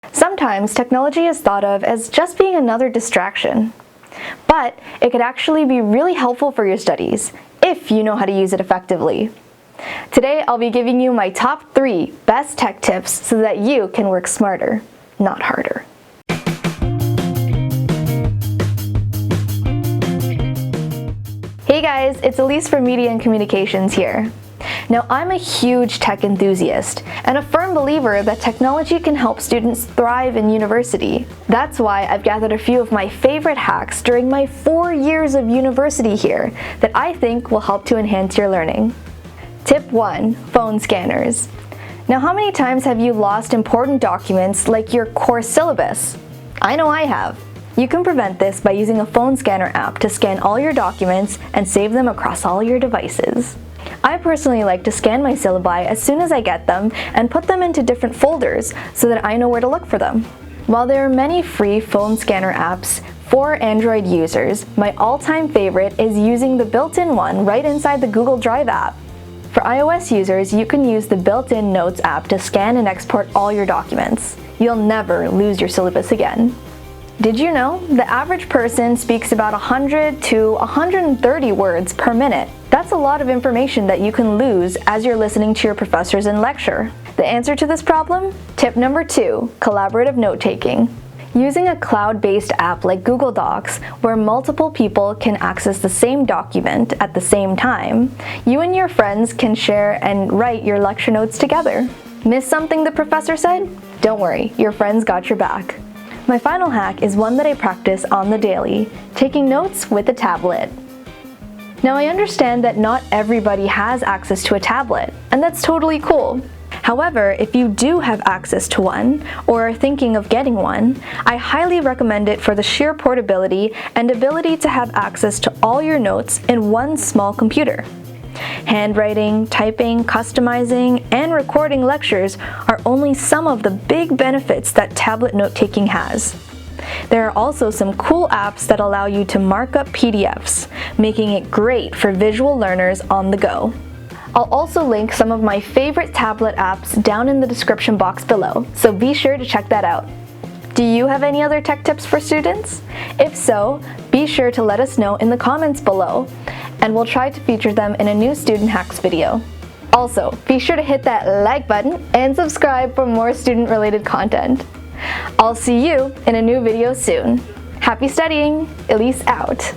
Sometimes technology is thought of as just being another distraction, but it could actually be really helpful for your studies if you know how to use it effectively. Today, I'll be giving you my top 3 best tech tips so that you can work smarter, not harder. Hey guys, it's Elise from Media and Communications here. Now, I'm a huge tech enthusiast and a firm believer that technology can help students thrive in university. That's why I've gathered a few of my favorite hacks during my 4 years of university here that I think will help to enhance your learning. Tip 1. Phone scanners. Now, how many times have you lost important documents like your course syllabus? I know I have. You can prevent this by using a phone scanner app to scan all your documents and save them across all your devices. I personally like to scan my syllabi as soon as I get them and put them into different folders so that I know where to look for them. While there are many free phone scanner apps for Android users, my all-time favorite is using the built-in one right inside the Google Drive app. For iOS users, you can use the built-in Notes app to scan and export all your documents. You'll never lose your syllabus again. Did you know the average person speaks about 100 to 130 words per minute? That's a lot of information that you can lose as you're listening to your professors in lecture. The answer to this problem? Tip number 2, collaborative note-taking. Using a cloud-based app like Google Docs, where multiple people can access the same document at the same time, you and your friends can share and write your lecture notes together. Miss something the professor said? Don't worry, your friends got your back. My final hack is one that I practice on the daily, taking notes with a tablet. Now, I understand that not everybody has access to a tablet, and that's totally cool. However, if you do have access to one, or are thinking of getting one, I highly recommend it for the sheer portability and ability to have access to all your notes in one small computer. Handwriting, typing, customizing, and recording lectures are only some of the big benefits that tablet note-taking has. There are also some cool apps that allow you to mark up PDFs, making it great for visual learners on the go. I'll also link some of my favorite tablet apps down in the description box below, so be sure to check that out. Do you have any other tech tips for students? If so, be sure to let us know in the comments below, and we'll try to feature them in a new Student Hacks video. Also, be sure to hit that like button and subscribe for more student-related content. I'll see you in a new video soon. Happy studying! Elise out.